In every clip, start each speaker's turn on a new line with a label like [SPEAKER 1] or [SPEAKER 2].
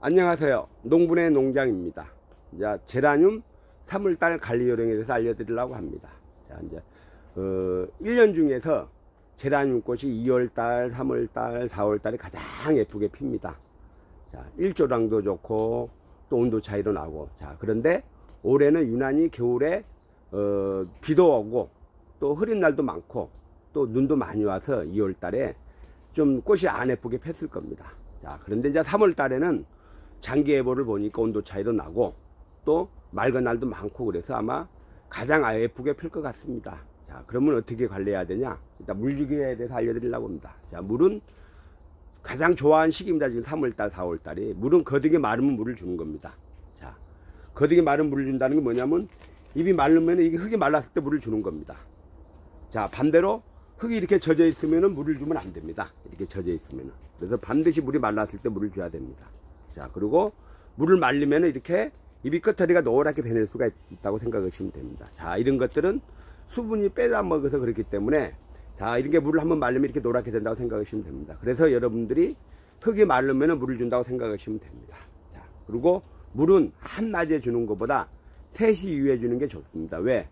[SPEAKER 1] 안녕하세요. 농분의 농장입니다. 자, 제라늄 3월달 관리 요령에 대해서 알려드리려고 합니다. 자, 이제 1년 중에서 제라늄 꽃이 2월달, 3월달, 4월달에 가장 예쁘게 핍니다. 자, 일조량도 좋고 또 온도 차이도 나고. 자, 그런데 올해는 유난히 겨울에 비도 오고 또 흐린 날도 많고 또 눈도 많이 와서 2월달에 좀 꽃이 안 예쁘게 폈을 겁니다. 자, 그런데 이제 3월달에는 장기 예보를 보니까 온도 차이도 나고 또 맑은 날도 많고 그래서 아마 가장 예쁘게 필 것 같습니다. 자, 그러면 어떻게 관리해야 되냐? 일단 물 주기에 대해서 알려드리려고 합니다. 자, 물은 가장 좋아하는 시기입니다. 지금 3월달, 4월달이. 물은 거득이 마르면 물을 주는 겁니다. 자, 거득이 마르면 물을 준다는 게 뭐냐면 잎이 마르면 이게 흙이 말랐을 때 물을 주는 겁니다. 자, 반대로 흙이 이렇게 젖어 있으면 물을 주면 안 됩니다. 이렇게 젖어 있으면. 그래서 반드시 물이 말랐을 때 물을 줘야 됩니다. 자, 그리고 물을 말리면 이렇게 잎이 끄트리가 노랗게 변할 수가 있다고 생각하시면 됩니다. 자, 이런 것들은 수분이 빼다 먹어서 그렇기 때문에 자, 이렇게 물을 한번 말리면 이렇게 노랗게 된다고 생각하시면 됩니다. 그래서 여러분들이 흙이 마르면 물을 준다고 생각하시면 됩니다. 자, 그리고 물은 한낮에 주는 것보다 3시 이후에 주는 게 좋습니다. 왜?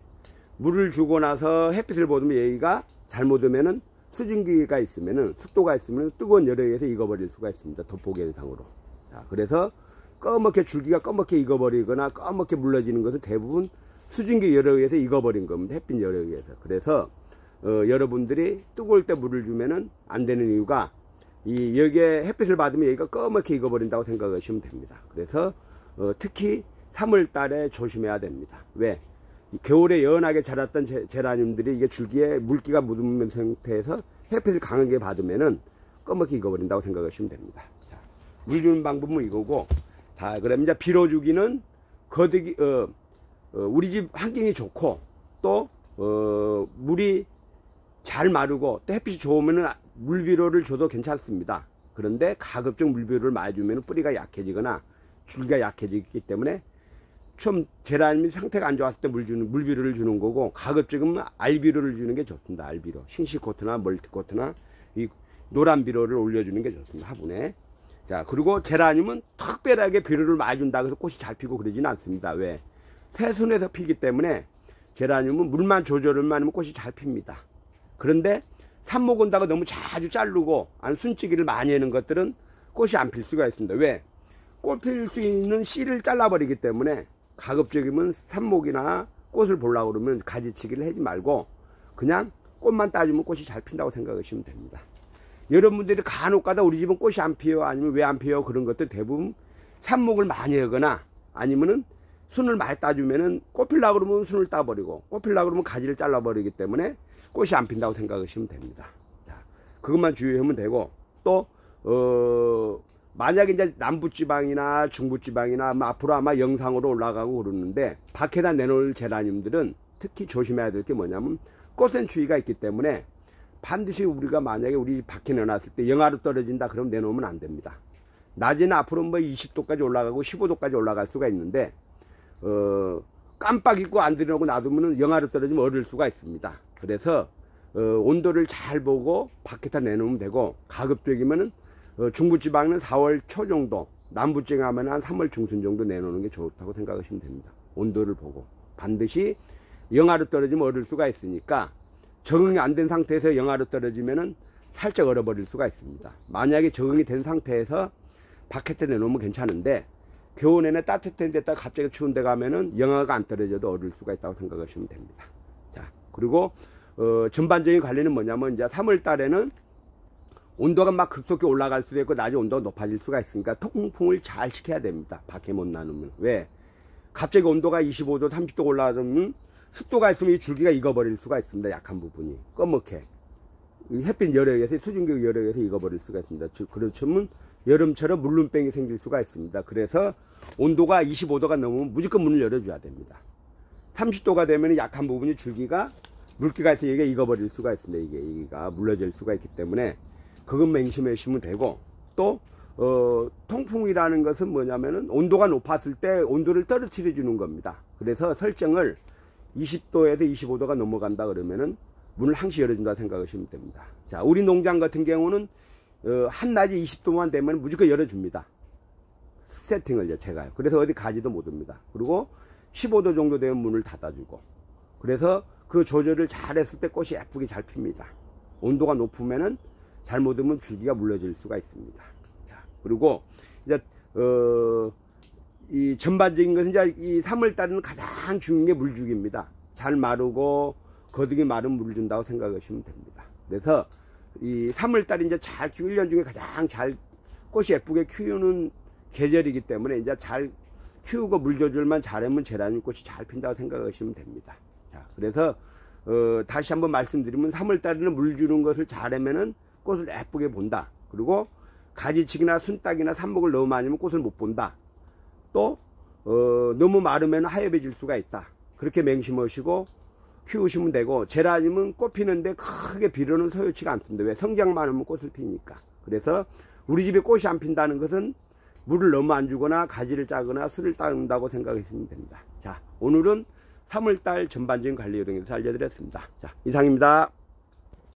[SPEAKER 1] 물을 주고 나서 햇빛을 보면 얘가 잘못 오면은 수증기가 있으면은 습도가 있으면 뜨거운 열에 의해서 익어버릴 수가 있습니다. 돋보기 현상으로. 자, 그래서 검게 줄기가 검게 익어버리거나 검게 물러지는 것은 대부분 수증기 열에 의해서 익어버린 겁니다. 햇빛 열에 의해서. 그래서 여러분들이 뜨거울 때 물을 주면은 안 되는 이유가 여기에 햇빛을 받으면 여기가 검게 익어버린다고 생각하시면 됩니다. 그래서 특히 3월 달에 조심해야 됩니다. 왜? 겨울에 연하게 자랐던 제라늄들이 이게 줄기에 물기가 묻은 상태에서 햇빛을 강하게 받으면은 검게 익어버린다고 생각하시면 됩니다. 자, 물 주는 방법은 이거고, 자, 그럼 이제 비료 주기는 거득이 우리 집 환경이 좋고 또 물이 잘 마르고 또 햇빛이 좋으면은 물비료를 줘도 괜찮습니다. 그런데 가급적 물비료를 많이 주면 뿌리가 약해지거나 줄기가 약해지기 때문에 좀 제라늄이 상태가 안 좋았을 때 물비료를 주는 거고, 가급적이면 알비료를 주는 게 좋습니다. 알비료, 싱시코트나 멀티코트나 이 노란 비료를 올려주는 게 좋습니다. 화분에. 자, 그리고 제라늄은 특별하게 비료를 많이 준다고 해서 꽃이 잘 피고 그러지는 않습니다. 왜? 새순에서 피기 때문에 제라늄은 물만 조절을만 하면 꽃이 잘 핍니다. 그런데 삽목 온다고 너무 자주 자르고 순찌기를 많이 하는 것들은 꽃이 안 필 수가 있습니다. 왜? 꽃 필 수 있는 씨를 잘라버리기 때문에 가급적이면 삽목이나 꽃을 보려고 그러면 가지치기를 하지 말고 그냥 꽃만 따주면 꽃이 잘 핀다고 생각하시면 됩니다. 여러분들이 간혹 가다 우리 집은 꽃이 안 피어, 아니면 왜 안 피어, 그런 것들 대부분 삽목을 많이 하거나 아니면은 순을 많이 따주면은 꽃 필려고 그러면 순을 따버리고 꽃 필려고 그러면 가지를 잘라버리기 때문에 꽃이 안 핀다고 생각하시면 됩니다. 자, 그것만 주의하면 되고, 또 만약에 이제 남부지방이나 중부지방이나 앞으로 아마 영상으로 올라가고 그러는데 밖에다 내놓을 제라늄들은 특히 조심해야 될 게 뭐냐면 꽃샘 추위가 있기 때문에 반드시 우리가 만약에 우리 밖에 내놨을 때 영하로 떨어진다 그러면 내놓으면 안 됩니다. 낮에는 앞으로 뭐 20도까지 올라가고 15도까지 올라갈 수가 있는데 깜빡 잊고 안 들여놓고 놔두면 영하로 떨어지면 얼을 수가 있습니다. 그래서 온도를 잘 보고 밖에다 내놓으면 되고, 가급적이면은 중부지방은 4월 초 정도, 남부지방은 한 3월 중순 정도 내놓는 게 좋다고 생각하시면 됩니다. 온도를 보고. 반드시 영하로 떨어지면 얼을 수가 있으니까 적응이 안 된 상태에서 영하로 떨어지면은 살짝 얼어버릴 수가 있습니다. 만약에 적응이 된 상태에서 밖에 내놓으면 괜찮은데 겨우 내내 따뜻한 데다 갑자기 추운 데 가면은 영하가 안 떨어져도 얼을 수가 있다고 생각하시면 됩니다. 자, 그리고 전반적인 관리는 뭐냐면 이제 3월 달에는 온도가 막 급속히 올라갈 수도 있고 낮에 온도가 높아질 수가 있으니까 통풍을 잘 시켜야 됩니다. 밖에 못 나누면. 왜? 갑자기 온도가 25도 30도 올라가면 습도가 있으면 이 줄기가 익어버릴 수가 있습니다. 약한 부분이 검게 햇빛 열에 의해서, 수증기 열에 의해서 익어버릴 수가 있습니다. 즉 그렇지만 여름처럼 물눈병이 생길 수가 있습니다. 그래서 온도가 25도가 넘으면 무조건 문을 열어줘야 됩니다. 30도가 되면 약한 부분이 줄기가 물기가 있어서 이게 익어버릴 수가 있습니다. 이게가 물러질 수가 있기 때문에 그건 맹심하시면 되고, 또 통풍이라는 것은 뭐냐면은 온도가 높았을 때 온도를 떨어뜨려 주는 겁니다. 그래서 설정을 20도에서 25도가 넘어간다 그러면은 문을 항시 열어준다 생각하시면 됩니다. 자, 우리 농장 같은 경우는 한낮이 20도만 되면 무조건 열어줍니다. 세팅을 제가 해요. 그래서 어디 가지도 못합니다. 그리고 15도 정도 되면 문을 닫아주고, 그래서 그 조절을 잘 했을 때 꽃이 예쁘게 잘 핍니다. 온도가 높으면은 잘못하면 줄기가 물러질 수가 있습니다. 자, 그리고 이제 이 전반적인 것은 이제 이 3월달은 가장 중요한 게 물주기입니다. 잘 마르고 거득이 마른 물을 준다고 생각하시면 됩니다. 그래서 이 3월달이 이제 잘 키우고 1년 중에 가장 잘 꽃이 예쁘게 키우는 계절이기 때문에 이제 잘 키우고 물 조절만 잘하면 제라늄 꽃이 잘 핀다고 생각하시면 됩니다. 자, 그래서 다시 한번 말씀드리면 3월달에는 물 주는 것을 잘하면은 꽃을 예쁘게 본다. 그리고 가지치기나 순딱이나 삽목을 너무 많이 하면 꽃을 못 본다. 또 너무 마르면 하얘질 수가 있다. 그렇게 맹심하시고 키우시면 되고, 제라늄은 꽃 피는데 크게 비료는 소요치가 않습니다. 왜? 성장만 하면 꽃을 피니까. 그래서 우리 집에 꽃이 안 핀다는 것은 물을 너무 안 주거나 가지를 짜거나 술을 따른다고 생각하시면 됩니다. 자, 오늘은 3월달 전반적인 관리 요령에 대해서 알려드렸습니다. 자, 이상입니다.